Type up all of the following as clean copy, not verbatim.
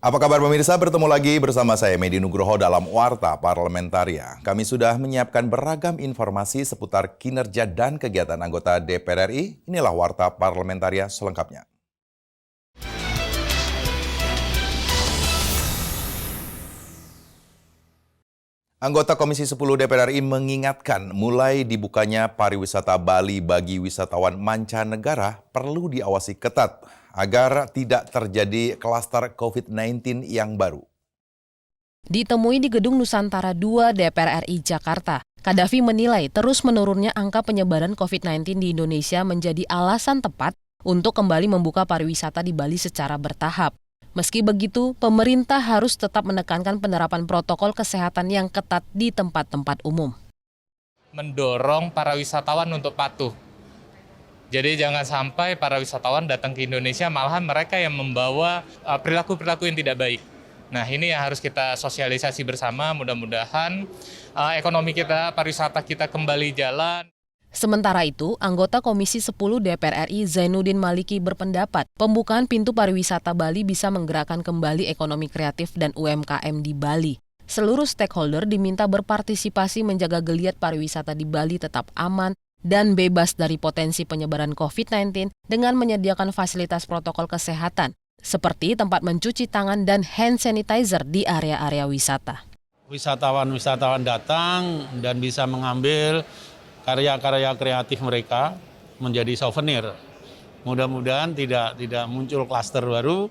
Apa kabar pemirsa? Bertemu lagi bersama saya Medi Nugroho dalam Warta Parlamentaria. Kami sudah menyiapkan beragam informasi seputar kinerja dan kegiatan anggota DPR RI. Inilah Warta Parlamentaria selengkapnya. Anggota Komisi 10 DPR RI mengingatkan mulai dibukanya pariwisata Bali bagi wisatawan mancanegara perlu diawasi ketat agar tidak terjadi klaster COVID-19 yang baru. Ditemui di Gedung Nusantara 2 DPR RI Jakarta, Qaddafi menilai terus menurunnya angka penyebaran COVID-19 di Indonesia menjadi alasan tepat untuk kembali membuka pariwisata di Bali secara bertahap. Meski begitu, pemerintah harus tetap menekankan penerapan protokol kesehatan yang ketat di tempat-tempat umum. Mendorong para wisatawan untuk patuh. Jadi jangan sampai para wisatawan datang ke Indonesia malahan mereka yang membawa perilaku-perilaku yang tidak baik. Nah, ini yang harus kita sosialisasi bersama, mudah-mudahan ekonomi kita, pariwisata kita kembali jalan. Sementara itu, anggota Komisi 10 DPR RI Zainuddin Maliki berpendapat pembukaan pintu pariwisata Bali bisa menggerakkan kembali ekonomi kreatif dan UMKM di Bali. Seluruh stakeholder diminta berpartisipasi menjaga geliat pariwisata di Bali tetap aman dan bebas dari potensi penyebaran COVID-19 dengan menyediakan fasilitas protokol kesehatan, seperti tempat mencuci tangan dan hand sanitizer di area-area wisata. Wisatawan datang dan bisa mengambil karya-karya kreatif mereka menjadi souvenir. Mudah-mudahan tidak muncul klaster baru.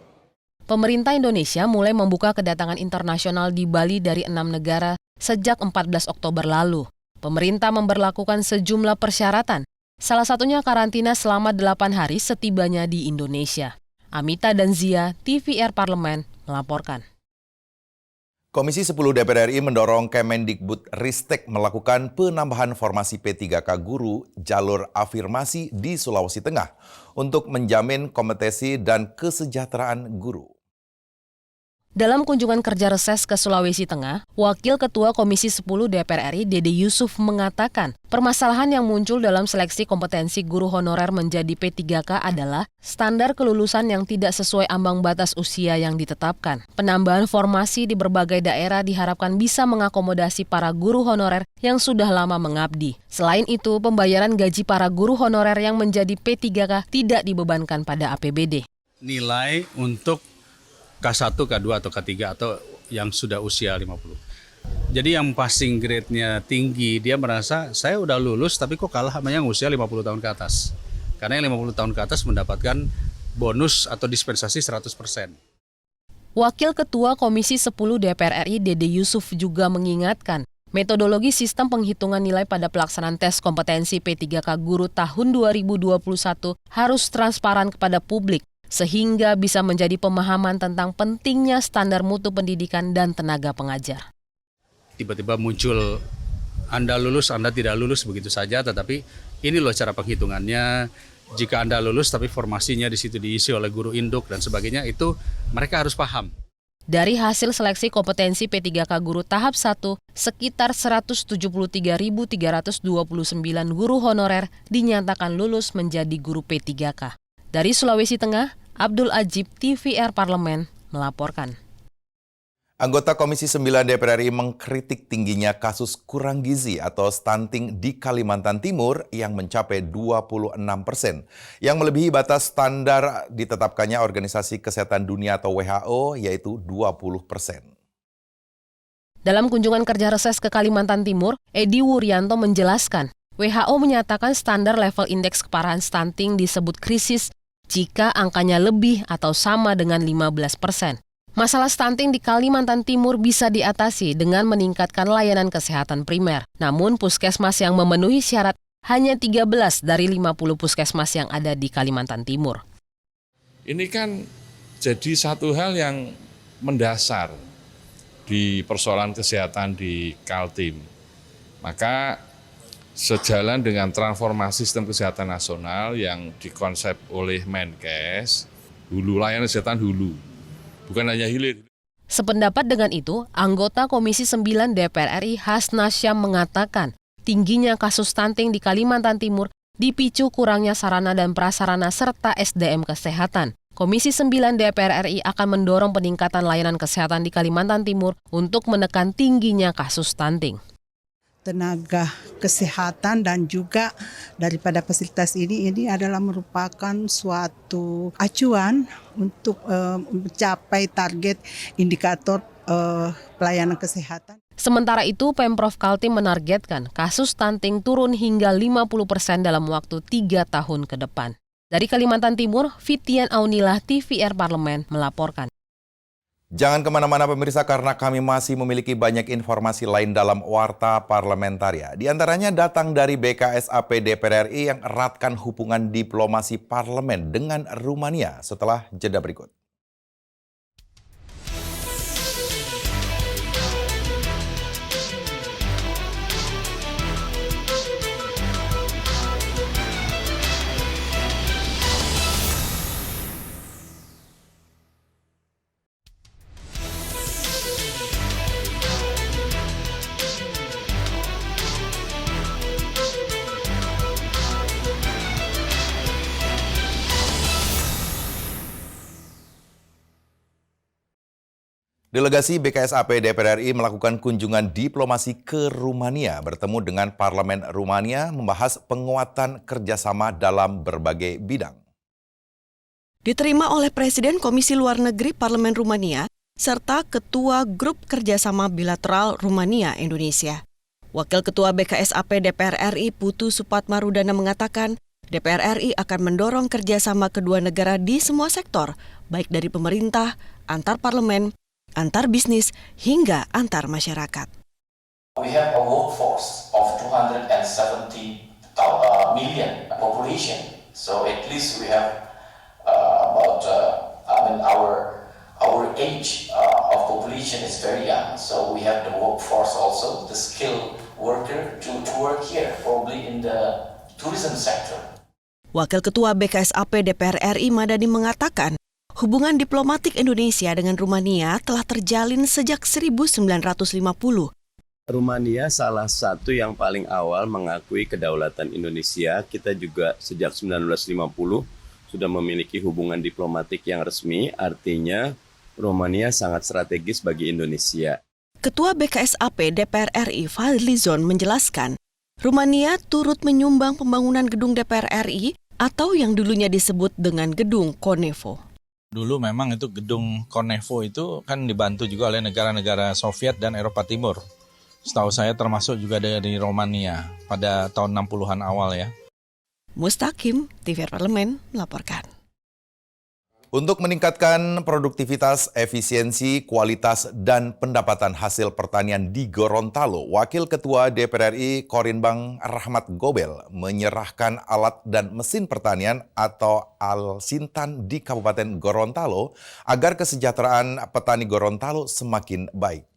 Pemerintah Indonesia mulai membuka kedatangan internasional di Bali dari 6 negara sejak 14 Oktober lalu. Pemerintah memberlakukan sejumlah persyaratan, salah satunya karantina selama 8 hari setibanya di Indonesia. Amita dan Zia, TVR Parlemen, melaporkan. Komisi 10 DPR RI mendorong Kemendikbudristek melakukan penambahan formasi P3K guru jalur afirmasi di Sulawesi Tengah untuk menjamin kompetensi dan kesejahteraan guru. Dalam kunjungan kerja reses ke Sulawesi Tengah, Wakil Ketua Komisi 10 DPR RI Dede Yusuf mengatakan permasalahan yang muncul dalam seleksi kompetensi guru honorer menjadi P3K adalah standar kelulusan yang tidak sesuai ambang batas usia yang ditetapkan. Penambahan formasi di berbagai daerah diharapkan bisa mengakomodasi para guru honorer yang sudah lama mengabdi. Selain itu, pembayaran gaji para guru honorer yang menjadi P3K tidak dibebankan pada APBD. Nilai untuk K1, K2, atau K3 atau yang sudah usia 50. Jadi yang passing grade-nya tinggi, dia merasa saya udah lulus tapi kok kalah sama yang usia 50 tahun ke atas. Karena yang 50 tahun ke atas mendapatkan bonus atau dispensasi 100%. Wakil Ketua Komisi 10 DPR RI Dede Yusuf juga mengingatkan metodologi sistem penghitungan nilai pada pelaksanaan tes kompetensi P3K guru tahun 2021 harus transparan kepada publik, sehingga bisa menjadi pemahaman tentang pentingnya standar mutu pendidikan dan tenaga pengajar. Tiba-tiba muncul Anda lulus, Anda tidak lulus begitu saja, tetapi ini loh cara penghitungannya. Jika Anda lulus tapi formasinya di situ diisi oleh guru induk dan sebagainya, itu mereka harus paham. Dari hasil seleksi kompetensi P3K guru tahap 1, sekitar 173.329 guru honorer dinyatakan lulus menjadi guru P3K. Dari Sulawesi Tengah, Abdul Ajib, TVR Parlemen, melaporkan. Anggota Komisi 9 DPR RI mengkritik tingginya kasus kurang gizi atau stunting di Kalimantan Timur yang mencapai 26%, yang melebihi batas standar ditetapkannya Organisasi Kesehatan Dunia atau WHO, yaitu 20%. Dalam kunjungan kerja reses ke Kalimantan Timur, Edi Wuryanto menjelaskan, WHO menyatakan standar level indeks keparahan stunting disebut krisis jika angkanya lebih atau sama dengan 15%. Masalah stunting di Kalimantan Timur bisa diatasi dengan meningkatkan layanan kesehatan primer. Namun puskesmas yang memenuhi syarat hanya 13 dari 50 puskesmas yang ada di Kalimantan Timur. Ini kan jadi satu hal yang mendasar di persoalan kesehatan di Kaltim. Maka sejalan dengan transformasi sistem kesehatan nasional yang dikonsep oleh Menkes, hulu layanan kesehatan hulu, bukan hanya hilir. Sependapat dengan itu, anggota Komisi 9 DPR RI Hasna Syam mengatakan, tingginya kasus stunting di Kalimantan Timur dipicu kurangnya sarana dan prasarana serta SDM kesehatan. Komisi 9 DPR RI akan mendorong peningkatan layanan kesehatan di Kalimantan Timur untuk menekan tingginya kasus stunting. Tenaga kesehatan dan juga daripada fasilitas ini adalah merupakan suatu acuan untuk mencapai target indikator pelayanan kesehatan. Sementara itu, Pemprov Kaltim menargetkan kasus stunting turun hingga 50% dalam waktu 3 tahun ke depan. Dari Kalimantan Timur, Fitian Aunilah, TVR Parlemen, melaporkan. Jangan kemana-mana pemirsa karena kami masih memiliki banyak informasi lain dalam Warta Parlamentaria. Di antaranya datang dari BKSAP DPR RI yang eratkan hubungan diplomasi parlemen dengan Rumania setelah jeda berikut. Delegasi BKSAP DPR RI melakukan kunjungan diplomasi ke Rumania, bertemu dengan Parlemen Rumania membahas penguatan kerjasama dalam berbagai bidang. Diterima oleh Presiden Komisi Luar Negeri Parlemen Rumania, serta Ketua Grup Kerjasama Bilateral Rumania-Indonesia. Wakil Ketua BKSAP DPR RI Putu Supatmarudana mengatakan, DPR RI akan mendorong kerjasama kedua negara di semua sektor, baik dari pemerintah, antar parlemen, antar bisnis, hingga antar masyarakat. We have a workforce of 270 million population, so at least we have our age of population is very young, so we have the workforce also, the skilled worker to work here, probably in the tourism sector. Wakil Ketua BKSAP DPR RI Madani mengatakan, hubungan diplomatik Indonesia dengan Rumania telah terjalin sejak 1950. Rumania salah satu yang paling awal mengakui kedaulatan Indonesia. Kita juga sejak 1950 sudah memiliki hubungan diplomatik yang resmi, artinya Rumania sangat strategis bagi Indonesia. Ketua BKSAP DPR RI Fadlizon menjelaskan, Rumania turut menyumbang pembangunan gedung DPR RI atau yang dulunya disebut dengan gedung Konevo. Dulu memang itu gedung Konevo itu kan dibantu juga oleh negara-negara Soviet dan Eropa Timur. Setahu saya termasuk juga dari Romania pada tahun 60-an awal ya. Mustaqim, TVR Parlemen, melaporkan. Untuk meningkatkan produktivitas, efisiensi, kualitas, dan pendapatan hasil pertanian di Gorontalo, Wakil Ketua DPR RI Korinbang Rahmat Gobel menyerahkan alat dan mesin pertanian atau Al-Sintan di Kabupaten Gorontalo agar kesejahteraan petani Gorontalo semakin baik.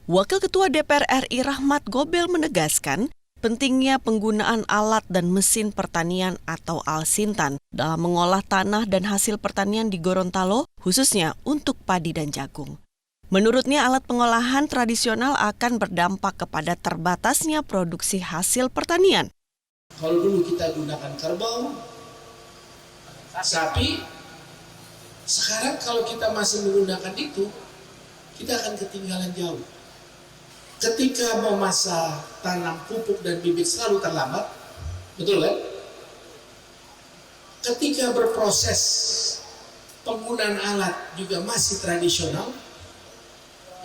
Wakil Ketua DPR RI Rahmat Gobel menegaskan pentingnya penggunaan alat dan mesin pertanian atau Al-Sintan dalam mengolah tanah dan hasil pertanian di Gorontalo, khususnya untuk padi dan jagung. Menurutnya, alat pengolahan tradisional akan berdampak kepada terbatasnya produksi hasil pertanian. Kalau dulu kita gunakan kerbau, sapi, sekarang kalau kita masih menggunakan itu, kita akan ketinggalan jauh. Ketika memasak tanam pupuk dan bibit selalu terlambat, betul kan? Ketika berproses penggunaan alat juga masih tradisional.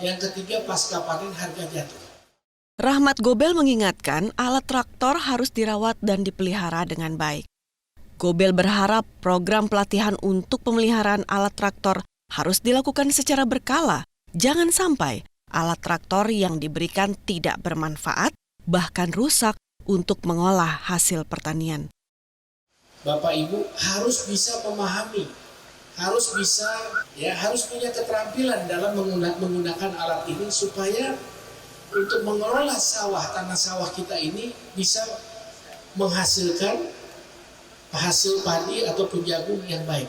Yang ketiga, pasca panen harga jatuh. Rahmat Gobel mengingatkan alat traktor harus dirawat dan dipelihara dengan baik. Gobel berharap program pelatihan untuk pemeliharaan alat traktor harus dilakukan secara berkala. Jangan sampai alat traktor yang diberikan tidak bermanfaat, bahkan rusak untuk mengolah hasil pertanian. Bapak Ibu harus bisa memahami, harus punya keterampilan dalam menggunakan alat ini supaya untuk mengelola tanah sawah kita ini bisa menghasilkan hasil padi ataupun jagung yang baik.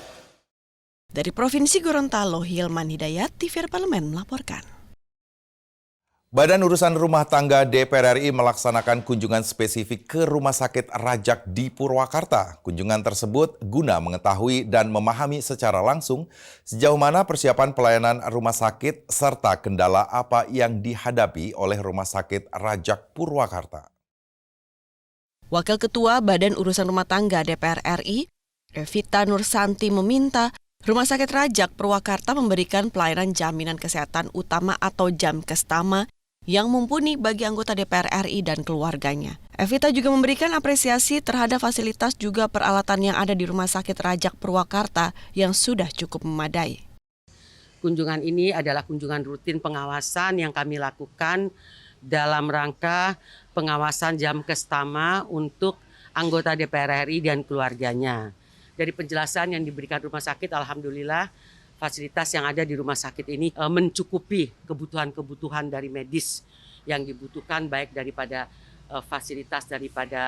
Dari Provinsi Gorontalo, Hilman Hidayat, TVR Parlemen melaporkan. Badan Urusan Rumah Tangga DPR RI melaksanakan kunjungan spesifik ke Rumah Sakit Rajak di Purwakarta. Kunjungan tersebut guna mengetahui dan memahami secara langsung sejauh mana persiapan pelayanan rumah sakit serta kendala apa yang dihadapi oleh Rumah Sakit Rajak Purwakarta. Wakil Ketua Badan Urusan Rumah Tangga DPR RI, Evita Nursanti meminta Rumah Sakit Rajak Purwakarta memberikan pelayanan jaminan kesehatan utama atau Jamkestama yang mumpuni bagi anggota DPR RI dan keluarganya. Evita juga memberikan apresiasi terhadap fasilitas juga peralatan yang ada di Rumah Sakit Rajak Purwakarta yang sudah cukup memadai. Kunjungan ini adalah kunjungan rutin pengawasan yang kami lakukan dalam rangka pengawasan Jamkestama untuk anggota DPR RI dan keluarganya. Dari penjelasan yang diberikan rumah sakit, alhamdulillah fasilitas yang ada di rumah sakit ini mencukupi kebutuhan-kebutuhan dari medis yang dibutuhkan, baik daripada fasilitas daripada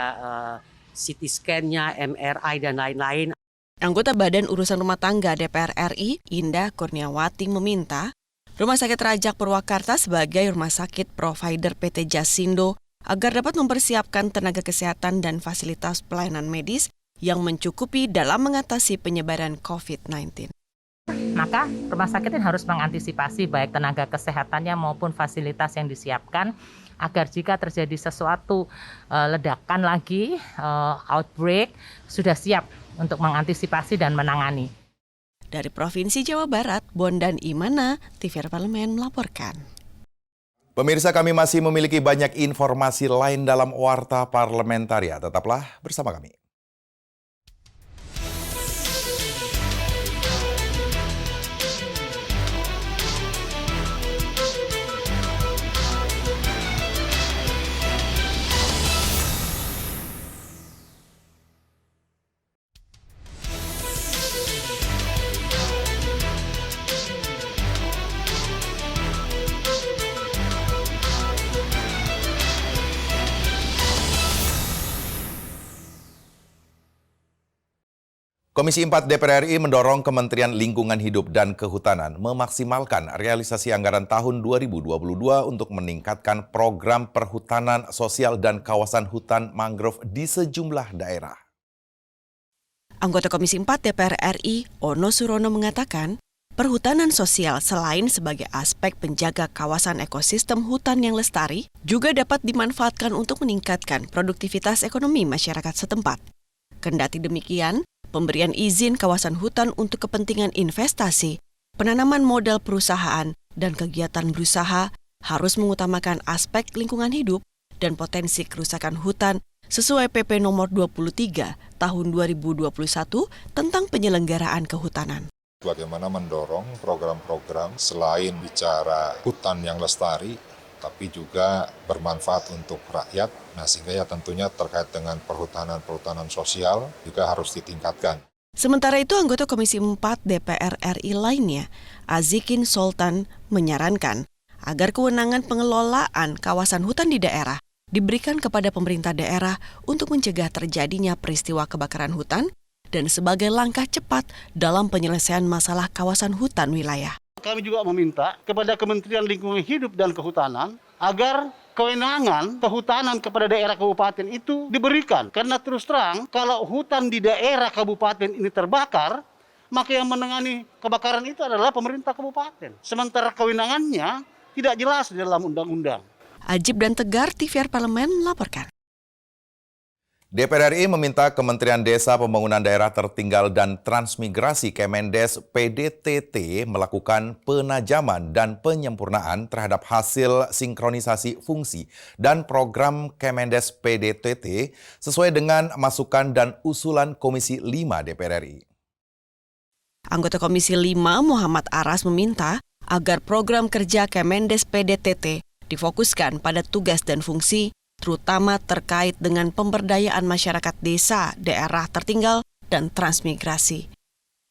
CT scan-nya, MRI, dan lain-lain. Anggota Badan Urusan Rumah Tangga DPR RI, Indah Kurniawati, meminta Rumah Sakit Rajak Purwakarta sebagai rumah sakit provider PT Jasindo agar dapat mempersiapkan tenaga kesehatan dan fasilitas pelayanan medis yang mencukupi dalam mengatasi penyebaran COVID-19. Maka rumah sakit ini harus mengantisipasi baik tenaga kesehatannya maupun fasilitas yang disiapkan agar jika terjadi sesuatu ledakan lagi, outbreak, sudah siap untuk mengantisipasi dan menangani. Dari Provinsi Jawa Barat, Bondan Imana, TVRI Parlemen melaporkan. Pemirsa, kami masih memiliki banyak informasi lain dalam Warta Parlamentaria. Tetaplah bersama kami. Komisi 4 DPR RI mendorong Kementerian Lingkungan Hidup dan Kehutanan memaksimalkan realisasi anggaran tahun 2022 untuk meningkatkan program perhutanan sosial dan kawasan hutan mangrove di sejumlah daerah. Anggota Komisi 4 DPR RI, Ono Surono, mengatakan, perhutanan sosial selain sebagai aspek penjaga kawasan ekosistem hutan yang lestari, juga dapat dimanfaatkan untuk meningkatkan produktivitas ekonomi masyarakat setempat. Kendati demikian, pemberian izin kawasan hutan untuk kepentingan investasi, penanaman modal perusahaan, dan kegiatan berusaha harus mengutamakan aspek lingkungan hidup dan potensi kerusakan hutan sesuai PP nomor 23 tahun 2021 tentang penyelenggaraan kehutanan. Bagaimana mendorong program-program selain bicara hutan yang lestari, tapi juga bermanfaat untuk rakyat. Nah, sehingga ya tentunya terkait dengan perhutanan sosial juga harus ditingkatkan. Sementara itu, anggota Komisi 4 DPR RI lainnya, Azikin Sultan, menyarankan agar kewenangan pengelolaan kawasan hutan di daerah diberikan kepada pemerintah daerah untuk mencegah terjadinya peristiwa kebakaran hutan dan sebagai langkah cepat dalam penyelesaian masalah kawasan hutan wilayah. Kami juga meminta kepada Kementerian Lingkungan Hidup dan Kehutanan agar kewenangan kehutanan kepada daerah kabupaten itu diberikan. Karena terus terang, kalau hutan di daerah kabupaten ini terbakar, maka yang menangani kebakaran itu adalah pemerintah kabupaten. Sementara kewenangannya tidak jelas di dalam undang-undang. Ajib dan Tegar, TVRI Parlemen melaporkan. DPR RI meminta Kementerian Desa Pembangunan Daerah Tertinggal dan Transmigrasi Kemendes PDTT melakukan penajaman dan penyempurnaan terhadap hasil sinkronisasi fungsi dan program Kemendes PDTT sesuai dengan masukan dan usulan Komisi 5 DPR RI. Anggota Komisi 5 Muhammad Aras meminta agar program kerja Kemendes PDTT difokuskan pada tugas dan fungsi terutama terkait dengan pemberdayaan masyarakat desa, daerah tertinggal, dan transmigrasi.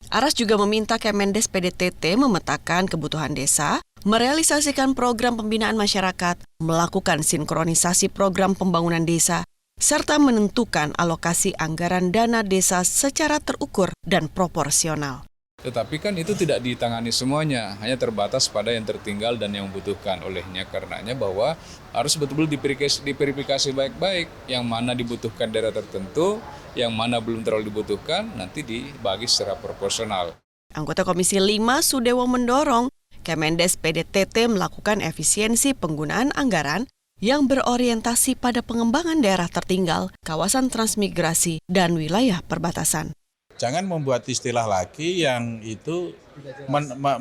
Aras juga meminta Kemendes PDTT memetakan kebutuhan desa, merealisasikan program pembinaan masyarakat, melakukan sinkronisasi program pembangunan desa, serta menentukan alokasi anggaran dana desa secara terukur dan proporsional. Tetapi kan itu tidak ditangani semuanya, hanya terbatas pada yang tertinggal dan yang membutuhkan. Olehnya karenanya bahwa harus betul-betul diverifikasi baik-baik, yang mana dibutuhkan daerah tertentu, yang mana belum terlalu dibutuhkan, nanti dibagi secara proporsional. Anggota Komisi 5 Sudewo mendorong Kemendes PDTT melakukan efisiensi penggunaan anggaran yang berorientasi pada pengembangan daerah tertinggal, kawasan transmigrasi, dan wilayah perbatasan. Jangan membuat istilah lagi yang itu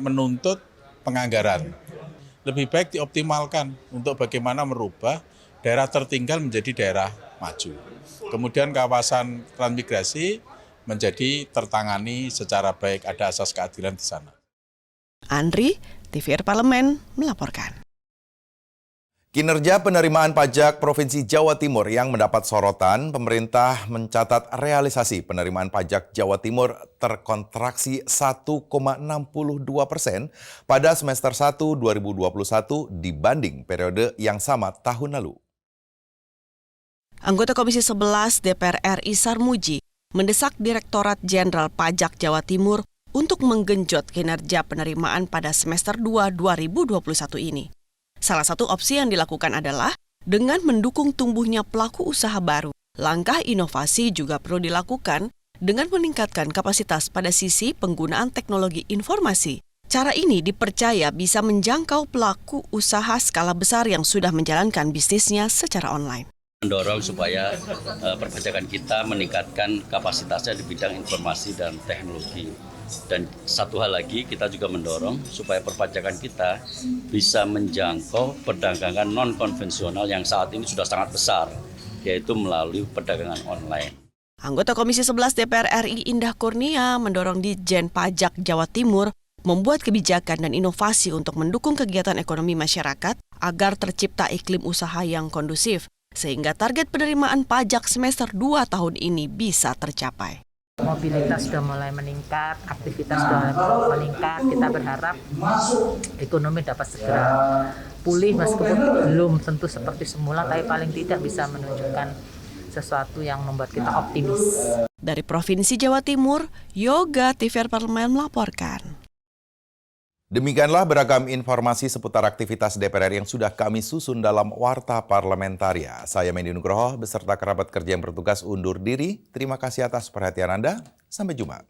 menuntut penganggaran. Lebih baik dioptimalkan untuk bagaimana merubah daerah tertinggal menjadi daerah maju. Kemudian kawasan transmigrasi menjadi tertangani secara baik, ada asas keadilan di sana. Andri, TVRI Parlemen, melaporkan. Kinerja penerimaan pajak Provinsi Jawa Timur yang mendapat sorotan, pemerintah mencatat realisasi penerimaan pajak Jawa Timur terkontraksi 1,62% pada semester 1 2021 dibanding periode yang sama tahun lalu. Anggota Komisi 11 DPR RI Sarmuji mendesak Direktorat Jenderal Pajak Jawa Timur untuk menggenjot kinerja penerimaan pada semester 2 2021 ini. Salah satu opsi yang dilakukan adalah dengan mendukung tumbuhnya pelaku usaha baru. Langkah inovasi juga perlu dilakukan dengan meningkatkan kapasitas pada sisi penggunaan teknologi informasi. Cara ini dipercaya bisa menjangkau pelaku usaha skala besar yang sudah menjalankan bisnisnya secara online. Mendorong supaya perpajakan kita meningkatkan kapasitasnya di bidang informasi dan teknologi. Dan satu hal lagi, kita juga mendorong supaya perpajakan kita bisa menjangkau perdagangan non-konvensional yang saat ini sudah sangat besar, yaitu melalui perdagangan online. Anggota Komisi 11 DPR RI Indah Kurnia mendorong Ditjen Pajak Jawa Timur membuat kebijakan dan inovasi untuk mendukung kegiatan ekonomi masyarakat agar tercipta iklim usaha yang kondusif, sehingga target penerimaan pajak semester 2 tahun ini bisa tercapai. Mobilitas sudah mulai meningkat, aktivitas sudah meningkat. Kita berharap ekonomi dapat segera pulih meskipun belum tentu seperti semula, tapi paling tidak bisa menunjukkan sesuatu yang membuat kita optimis. Dari Provinsi Jawa Timur, Yoga TVRI Parlemen melaporkan. Demikianlah beragam informasi seputar aktivitas DPR yang sudah kami susun dalam Warta Parlamentaria. Saya Mendy Nugroho beserta kerabat kerja yang bertugas undur diri. Terima kasih atas perhatian Anda. Sampai jumpa.